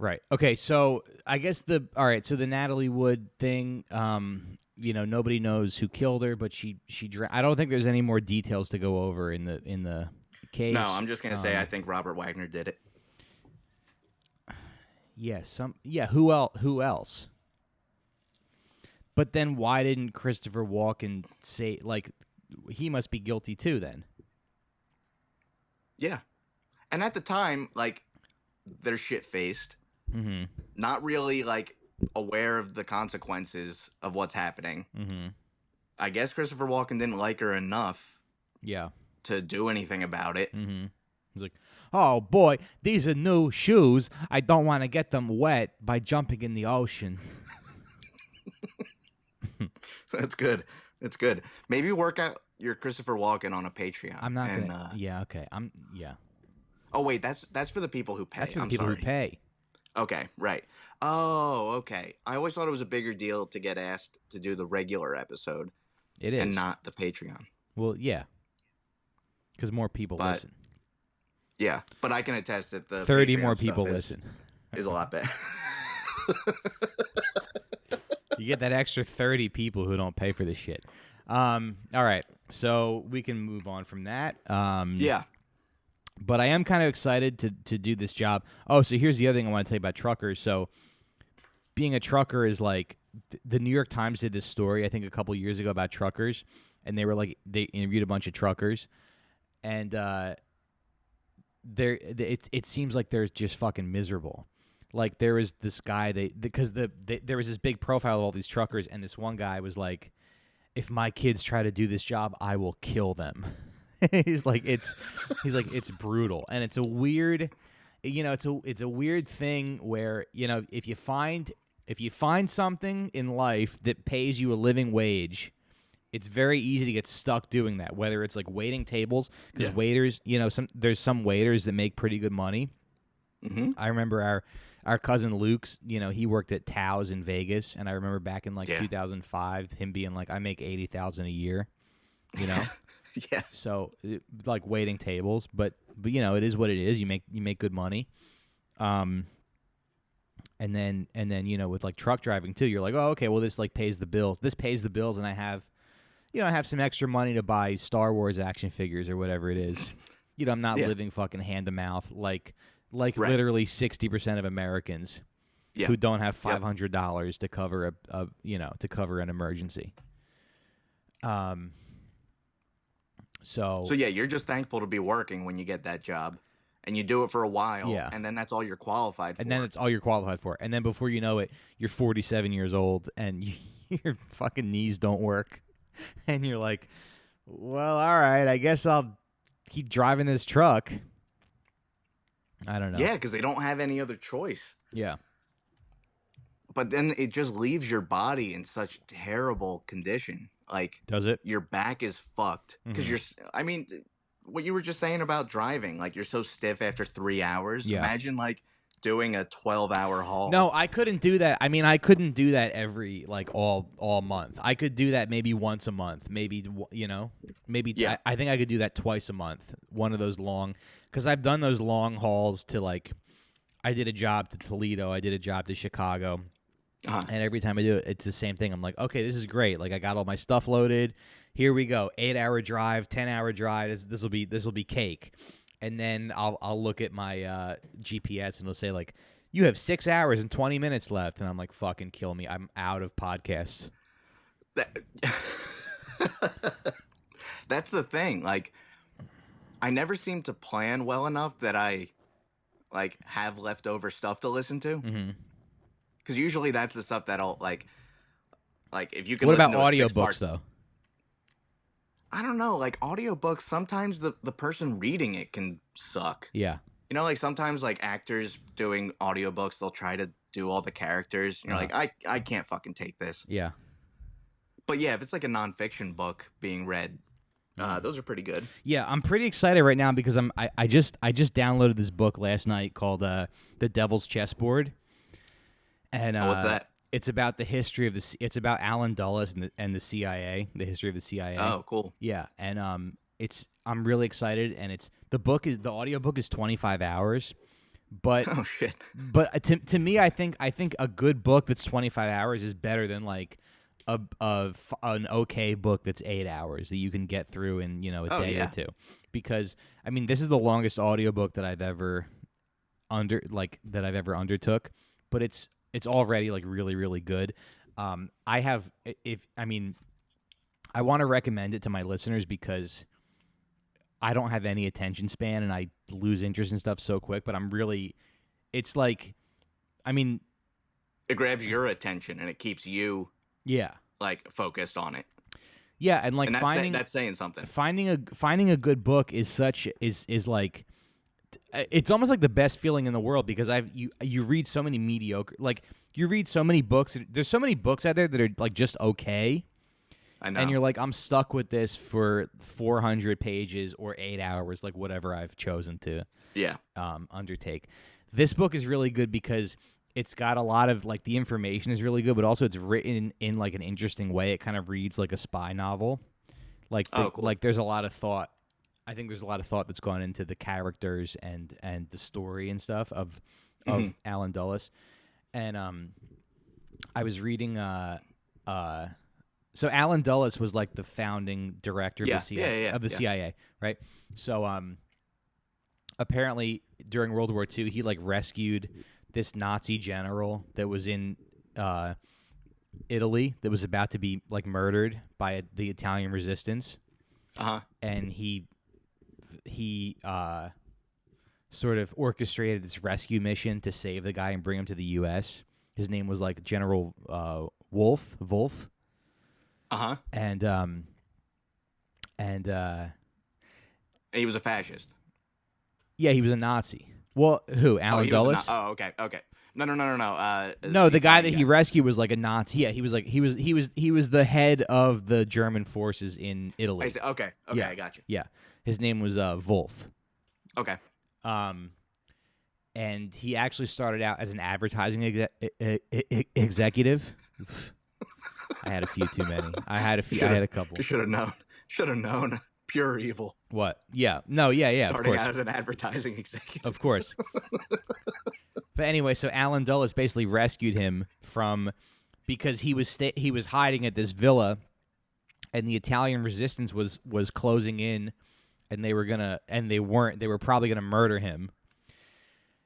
Right. Okay. So I guess so the Natalie Wood thing. Nobody knows who killed her, but she I don't think there's any more details to go over in the case. No, I'm just gonna say I think Robert Wagner did it. Yeah. Who else? But then why didn't Christopher Walken say like he must be guilty too? Then. Yeah, and at the time, like they're shit faced. Mm-hmm. Not really like aware of the consequences of what's happening. Mm-hmm. I guess Christopher Walken didn't like her enough to do anything about it. Mm-hmm. He's like, oh boy, these are new shoes. I don't want to get them wet by jumping in the ocean. That's good. That's good. Maybe work out your Christopher Walken on a Patreon. I'm not gonna. Okay. Oh wait, that's for the people who pay. That's for the people who pay. Okay, right. Oh, okay. I always thought it was a bigger deal to get asked to do the regular episode. It is. And not the Patreon. Well, yeah. Because more people listen. Yeah, but I can attest that the 30 Patreon more people stuff listen. Is a lot better. You get that extra 30 people who don't pay for this shit. All right. So we can move on from that. Yeah. But I am kind of excited to do this job. Oh, so here's the other thing I want to tell you about truckers. So being a trucker is like the New York Times did this story, I think, a couple years ago about truckers. And they were like, they interviewed a bunch of truckers. And it seems like they're just fucking miserable. Like there was this guy, there was this big profile of all these truckers. And this one guy was like, if my kids try to do this job, I will kill them. He's like it's brutal, and it's a weird, it's a weird thing where if you find something in life that pays you a living wage, it's very easy to get stuck doing that. Whether it's like waiting tables, because waiters, there's some waiters that make pretty good money. Mm-hmm. I remember our cousin Luke's, he worked at Tao's in Vegas, and I remember back in 2005, him being like, I make $80,000 a year, Yeah. So like waiting tables, but it is what it is. You make good money. And then with like truck driving too, you're like, oh, okay, well this like pays the bills. This pays the bills, and I have some extra money to buy Star Wars action figures or whatever it is. I'm not living fucking hand to mouth like literally 60% of Americans. Yeah. who don't have Yep. $500 to cover to cover an emergency. So yeah, you're just thankful to be working when you get that job, and you do it for a while, Yeah. and then that's all you're qualified for. And then it's all you're qualified for. And then before you know it, you're 47 years old and your fucking knees don't work. And you're like, well, all right, I guess I'll keep driving this truck. I don't know. Yeah, because they don't have any other choice. Yeah. But then it just leaves your body in such terrible condition. Like, Does it? your back is fucked. Because I mean, what you were just saying about driving, like, you're so stiff after 3 hours. Yeah. Imagine, like, doing a 12-hour haul. No, I couldn't do that. I mean, I couldn't do that every, like, all month. I could do that maybe once a month. Maybe, maybe. Yeah. I think I could do that twice a month. One of those long, because I've done those long hauls to, like, I did a job to Toledo. I did a job to Chicago. And every time I do it, it's the same thing. I'm like, okay, this is great. Like, I got all my stuff loaded. Here we go. 8-hour drive, 10-hour drive. This will be cake. And then I'll look at my GPS and it'll say, like, you have 6 hours and 20 minutes left. And I'm like, fucking kill me. I'm out of podcasts. That's the thing. Like, I never seem to plan well enough that I, like, have leftover stuff to listen to. Mm-hmm. Because usually that's the stuff that I'll, like if you can What listen about to audiobooks, though? I don't know. Like, audiobooks, sometimes the person reading it can suck. Yeah. You know, like, sometimes, like, actors doing audiobooks, they'll try to do all the characters. And you're like, I can't fucking take this. Yeah. But, yeah, if it's, like, a nonfiction book being read, those are pretty good. Yeah, I'm pretty excited right now because I just downloaded this book last night called The Devil's Chessboard. And what's that? It's about the history of it's about Alan Dulles and the CIA, the history of the CIA. Oh, cool. Yeah, and I'm really excited, and the audiobook is 25 hours, but Oh shit. But to me, I think a good book that's 25 hours is better than like an okay book that's 8 hours that you can get through in a day or two, because I mean this is the longest audiobook that I've ever undertook, but it's already like really, really good. I want to recommend it to my listeners because I don't have any attention span and I lose interest in stuff so quick, but it's like, I mean, it grabs your attention and it keeps you like focused on it. Yeah, and like that's saying something. Finding a good book is like, it's almost like the best feeling in the world because you read so many mediocre, like you read so many books. There's so many books out there that are like just okay. I know. And you're like, I'm stuck with this for 400 pages or 8 hours, like whatever I've chosen to undertake. This book is really good because it's got a lot of, like, the information is really good, but also it's written in like an interesting way. It kind of reads like a spy novel. Like, cool. Like there's a lot of thought. I think there's a lot of thought that's gone into the characters and the story and stuff of Alan Dulles. And I was reading so Alan Dulles was like the founding director of the CIA, right? So apparently during World War II, he like rescued this Nazi general that was in Italy that was about to be like murdered by the Italian resistance. And he sort of orchestrated this rescue mission to save the guy and bring him to the U.S. His name was like General Wolf. And he was a fascist. Yeah, he was a Nazi. Well, who? Alan Dulles? Okay. No. No, the guy that he rescued was like a Nazi. Yeah, he was the head of the German forces in Italy. I see. Okay, I got you. Yeah, his name was Wolf. Okay. And he actually started out as an advertising executive. I had a few too many. I had a couple. You should have known. Pure evil. What? Yeah. No, yeah. Starting out as an advertising executive. Of course. But anyway, so Alan Dulles basically rescued him because he was hiding at this villa, and the Italian resistance was closing in, and they were probably gonna murder him.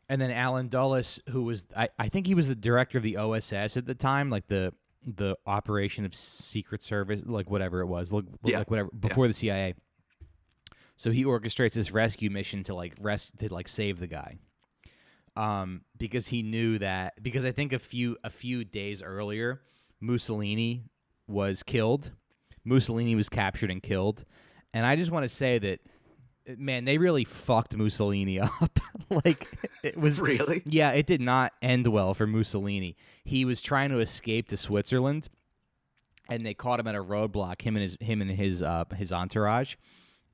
And then Alan Dulles, who was I think he was the director of the OSS at the time, like the Operation of Secret Service, like whatever it was, Yeah. like whatever before the CIA. So he orchestrates this rescue mission to like save the guy. Because he knew that, because I think a few days earlier, Mussolini was killed. Mussolini was captured and killed. And I just want to say that, man, they really fucked Mussolini up. Like, it was Really? Yeah, it did not end well for Mussolini. He was trying to escape to Switzerland, and they caught him at a roadblock. Him and his entourage,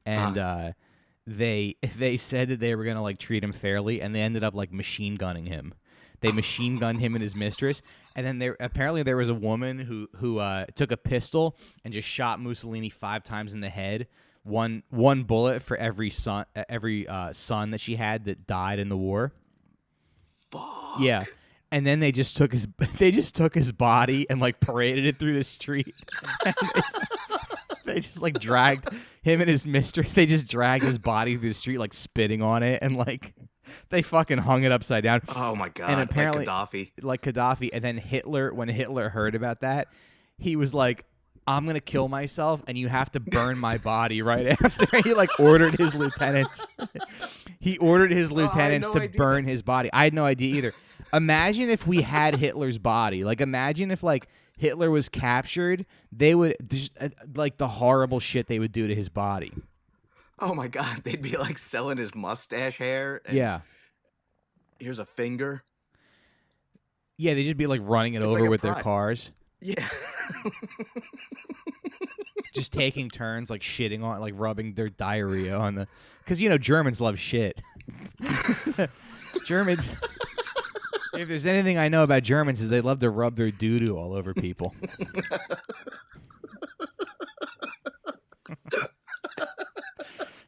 and they said that they were gonna like treat him fairly, and they ended up like machine gunning him. They machine gunned him and his mistress, and then there was a woman who took a pistol and just shot Mussolini 5 times in the head. One bullet for every son that she had that died in the war. Fuck. Yeah. And then they just took his body and like paraded it through the street. They just like dragged him and his mistress. They just dragged his body through the street, like spitting on it, and like they fucking hung it upside down. Oh my god! And apparently, like Gaddafi. And then when Hitler heard about that, he was like, "I'm gonna kill myself, and you have to burn my body right after." He like ordered his lieutenants. He ordered his lieutenants to burn his body. I had no idea either. Imagine if we had Hitler's body. Like, imagine if like Hitler was captured, they would just like the horrible shit they would do to his body. Oh my god, they'd be like selling his mustache hair. And yeah. Here's a finger. Yeah, they'd just be like running it over with their cars. Yeah. Just taking turns, like shitting on, like rubbing their diarrhea on the, because Germans love shit. Germans. If there's anything I know about Germans, is they love to rub their doo-doo all over people.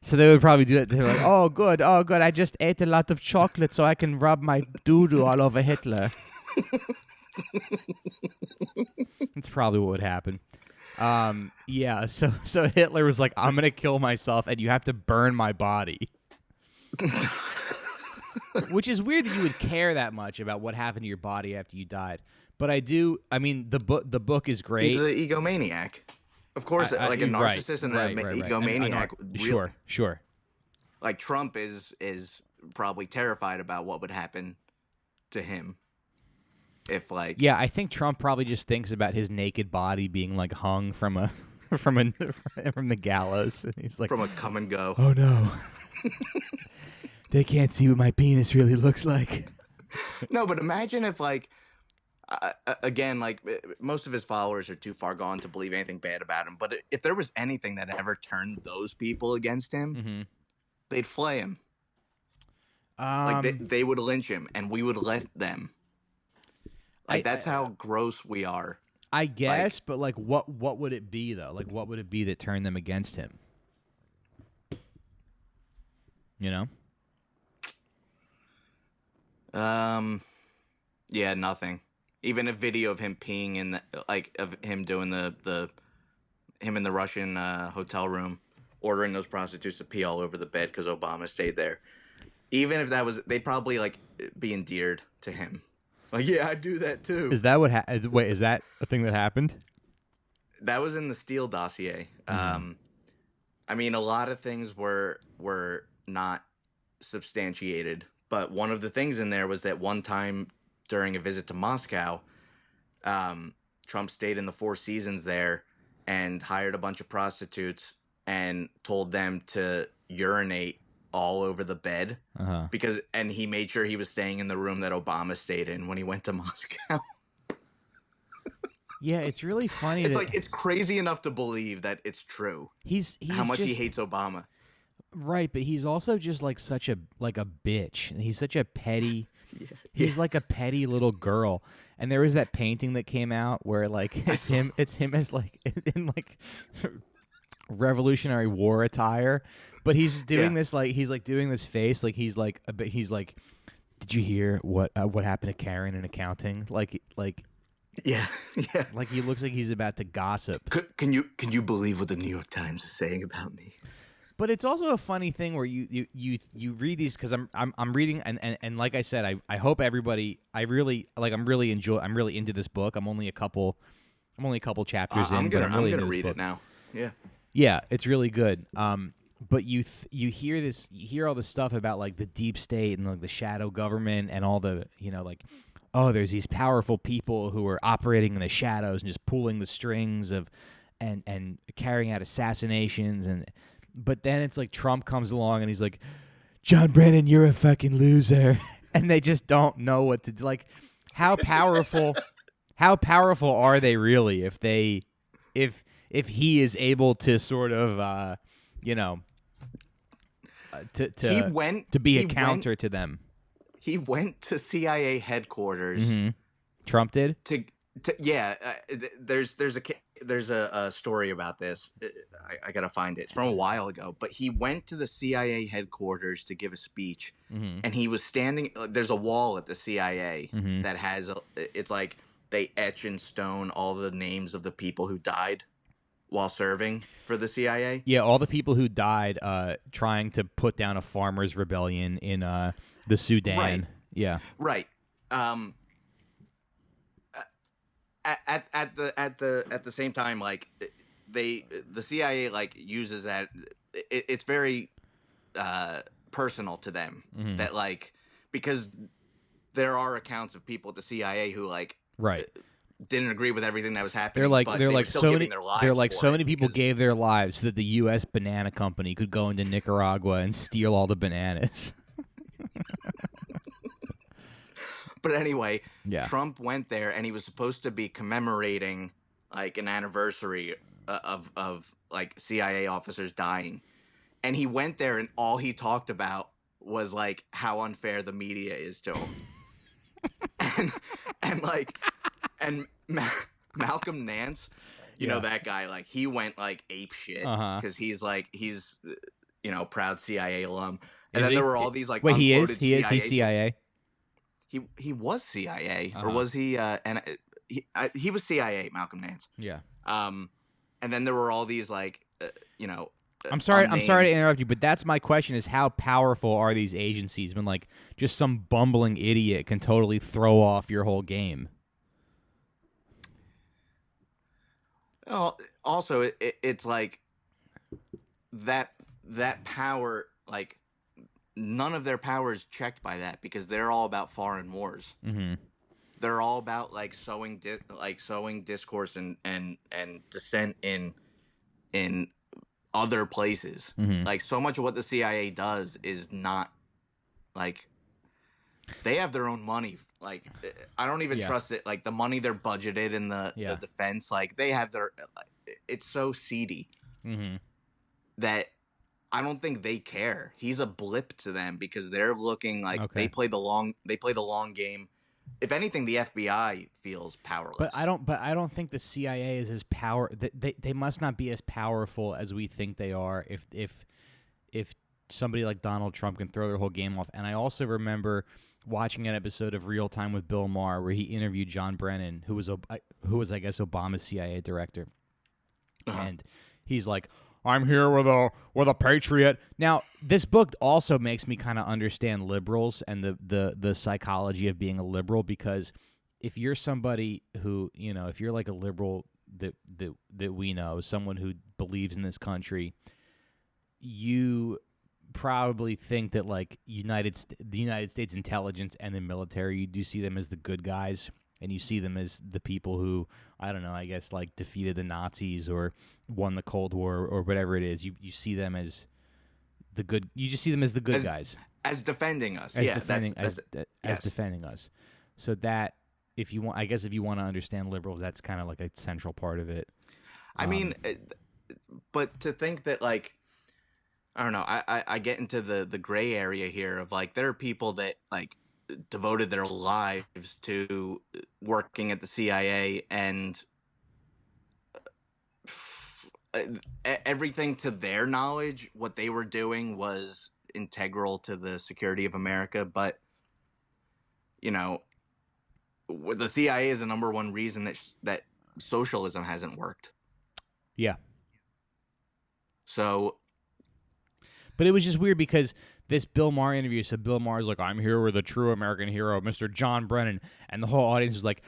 So they would probably do that. They're like, oh, good. I just ate a lot of chocolate so I can rub my doo-doo all over Hitler. That's probably what would happen. Yeah, so Hitler was like, I'm going to kill myself, and you have to burn my body. Which is weird that you would care that much about what happened to your body after you died. But I do. I mean, the book is great. He's an egomaniac. Of course, like a narcissist and an egomaniac. Sure. Like Trump is probably terrified about what would happen to him if like. Yeah, I think Trump probably just thinks about his naked body being like hung from from the gallows. And he's like, from a come and go. Oh no. They can't see what my penis really looks like. No, but imagine if, like, again, like, most of his followers are too far gone to believe anything bad about him. But if there was anything that ever turned those people against him, they'd flay him. Like, they would lynch him, and we would let them. Like, that's how gross we are. I guess, but, like, what would it be, though? Like, what would it be that turned them against him? You know? Yeah, nothing. Even a video of him peeing in the, like, of him doing him in the Russian hotel room, ordering those prostitutes to pee all over the bed because Obama stayed there. Even if that was, they'd probably like be endeared to him. Like, yeah, I'd do that too. Is that what? Wait, is that a thing that happened? That was in the Steele dossier. I mean, a lot of things were not substantiated. But one of the things in there was that one time during a visit to Moscow, Trump stayed in the Four Seasons there and hired a bunch of prostitutes and told them to urinate all over the bed and he made sure he was staying in the room that Obama stayed in when he went to Moscow. Yeah, it's really funny. It's like, it's crazy enough to believe that it's true. He's how much he hates Obama. Right, but he's also just like such a bitch. He's such a petty. He's like a petty little girl. And there was that painting that came out where like it's him as like in like Revolutionary War attire, but he's doing this like he's like doing this face like he's like did you hear what happened to Karen in accounting? Like yeah. Like he looks like he's about to gossip. Can you believe what the New York Times is saying about me? But it's also a funny thing where you read these because I'm reading and like I said I hope everybody I'm really into this book. I'm only a couple chapters in, but I'm really gonna into this read book. it now. Yeah. Yeah, it's really good. But you hear all this stuff about like the deep state and like the shadow government and all the like, oh, there's these powerful people who are operating in the shadows and just pulling the strings of and carrying out assassinations but then it's like Trump comes along and he's like, John Brennan, you're a fucking loser, and they just don't know what to do. Like, how powerful are they really if he is able to sort of you know He to be a he counter to them. he went to CIA headquarters Trump did? to yeah. There's a story about this. I gotta find it. It's from a while ago, but he went to the CIA headquarters to give a speech, and he was standing. There's a wall at the CIA that has it's like they etch in stone all the names of the people who died while serving for the CIA. Yeah, all the people who died trying to put down a farmers' rebellion in the Sudan. Right. Yeah. Right. At the same time, like the CIA like uses that. It's very personal to them that like because there are accounts of people at the CIA who like right didn't agree with everything that was happening. They're like still so giving many their lives they're like for so it many people because- gave their lives so that the U.S. banana company could go into Nicaragua and steal all the bananas. But anyway, Yeah. Trump went there and he was supposed to be commemorating like an anniversary of like CIA officers dying. And he went there and all he talked about was like how unfair the media is to him. and like and Malcolm Nance, you know that guy, like he went like ape shit because he's proud CIA alum. And then there were all these like wait, unquoted he's CIA. He was CIA or Uh-huh. was he? And he was CIA, Malcolm Nance. Yeah. And then there were all these like I'm sorry to unnamed- interrupt you, but that's my question: is how powerful are these agencies when like just some bumbling idiot can totally throw off your whole game? Well, also it's like that power, like none of their power is checked by that because they're all about foreign wars. Mm-hmm. They're all about like sowing discourse and dissent in other places. Mm-hmm. Like so much of what the CIA does is not like they have their own money. Like I don't even trust it. Like the money they're budgeted in the defense, like they have their. It's so seedy that I don't think they care. He's a blip to them because they're looking like they play the long game. If anything, the FBI feels powerless. But I don't think the CIA is as they must not be as powerful as we think they are. If somebody like Donald Trump can throw their whole game off, and I also remember watching an episode of Real Time with Bill Maher where he interviewed John Brennan, who was I guess Obama's CIA director, and he's like, I'm here with a patriot. Now, this book also makes me kind of understand liberals and the psychology of being a liberal, because if you're somebody who, if you're like a liberal that we know, someone who believes in this country, you probably think that like the United States intelligence and the military, you do see them as the good guys. And you see them as the people who, I don't know, I guess like defeated the Nazis or won the Cold War or whatever it is. You see them as the good. You just see them as the good guys, as defending us. Defending us. So that if you want, I guess if you want to understand liberals, that's kind of like a central part of it. I mean, but to think that like, I don't know. I get into the gray area here of like there are people that like devoted their lives to working at the CIA and everything to their knowledge, what they were doing was integral to the security of America. But, the CIA is the number one reason that socialism hasn't worked. Yeah. So But it was just weird because this Bill Maher interview said Bill Maher's like, I'm here with a true American hero, Mr. John Brennan, and the whole audience was like,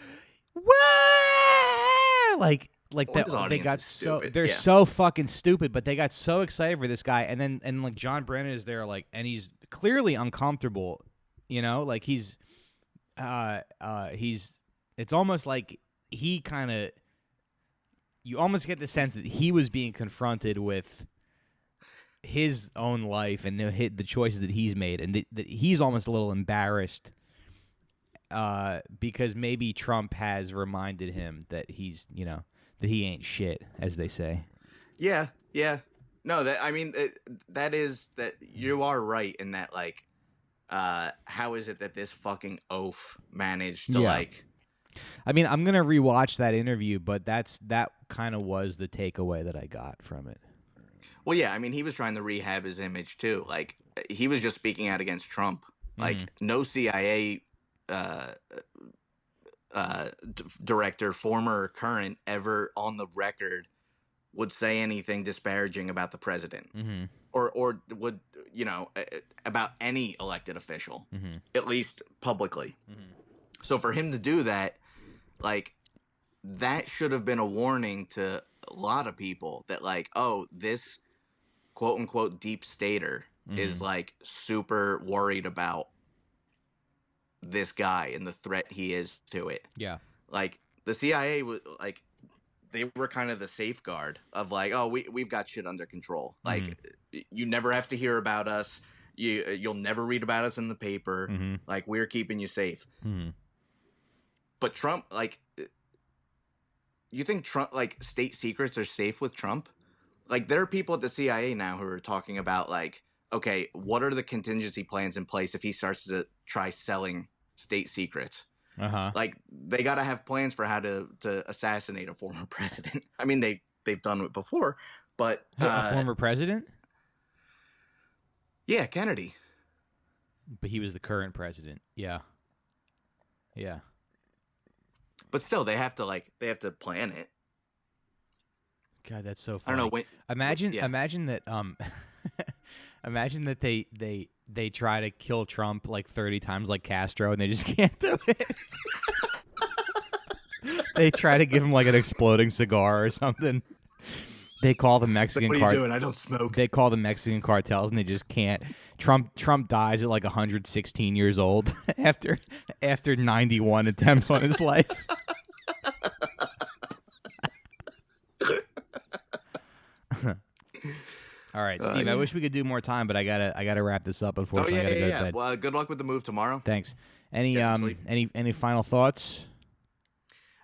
"What?" Like Well, that. his They audience got is so stupid. they're Yeah. so fucking stupid, but they got so excited for this guy, and like John Brennan is there, like, and he's clearly uncomfortable, like he's. It's almost like he kind of, you almost get the sense that he was being confronted with his own life and the choices that he's made, and that he's almost a little embarrassed because maybe Trump has reminded him that he's, that he ain't shit, as they say. Yeah. No, that you are right in that, like, how is it that this fucking oaf managed to like? I mean, I'm gonna rewatch that interview, but that kind of was the takeaway that I got from it. Well, yeah, I mean, he was trying to rehab his image too. Like, he was just speaking out against Trump. Like, no CIA director, former or current, ever on the record would say anything disparaging about the president, or would, about any elected official, at least publicly. So for him to do that, like, that should have been a warning to a lot of people that, like, oh, this quote unquote deep stater is like super worried about this guy and the threat he is to it. Yeah. Like, the CIA was like, they were kind of the safeguard of like, oh, we've got shit under control. Like, you never have to hear about us. You'll never read about us in the paper. Like, we're keeping you safe. But Trump, like, you think Trump, like, state secrets are safe with Trump? Like, there are people at the CIA now who are talking about, like, okay, what are the contingency plans in place if he starts to try selling state secrets? Like, they got to have plans for how to assassinate a former president. I mean, they've done it before, but a former president? Yeah, Kennedy. But he was the current president. Yeah. But still, they have to plan it. God, that's so funny. I don't know. Imagine that. Imagine that they try to kill Trump like 30 times, like Castro, and they just can't do it. They try to give him like an exploding cigar or something. They call the Mexican. What are you doing? I don't smoke. They call the Mexican cartels, and they just can't. Trump dies at like 116 years old after 91 attempts on his life. All right, Steve. I wish we could do more time, but I gotta wrap this up. Unfortunately, I gotta go to bed. Well, good luck with the move tomorrow. Thanks. Any final thoughts?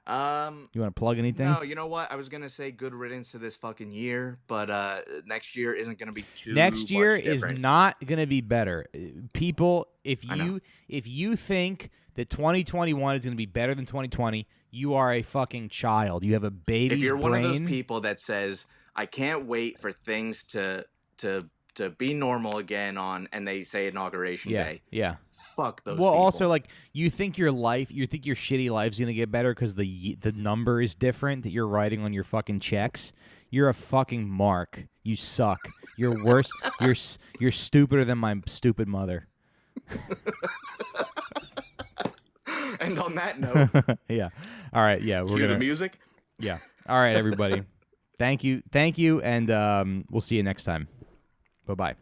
You want to plug anything? No, you know what? I was gonna say good riddance to this fucking year, but next year isn't gonna be too. Next year much is different. not gonna be better. People, if you think that 2021 is gonna be better than 2020, you are a fucking child. You have a baby's brain. If you're one of those people that says, I can't wait for things to be normal again and they say inauguration day. Yeah. Fuck those well, people. also, like, you think your shitty life's going to get better because the number is different that you're writing on your fucking checks? You're a fucking mark. You suck. You're worse. You're stupider than my stupid mother. And on that note. Yeah. All right. Yeah. We're gonna the music. Yeah. All right, everybody. Thank you, and we'll see you next time. Bye-bye.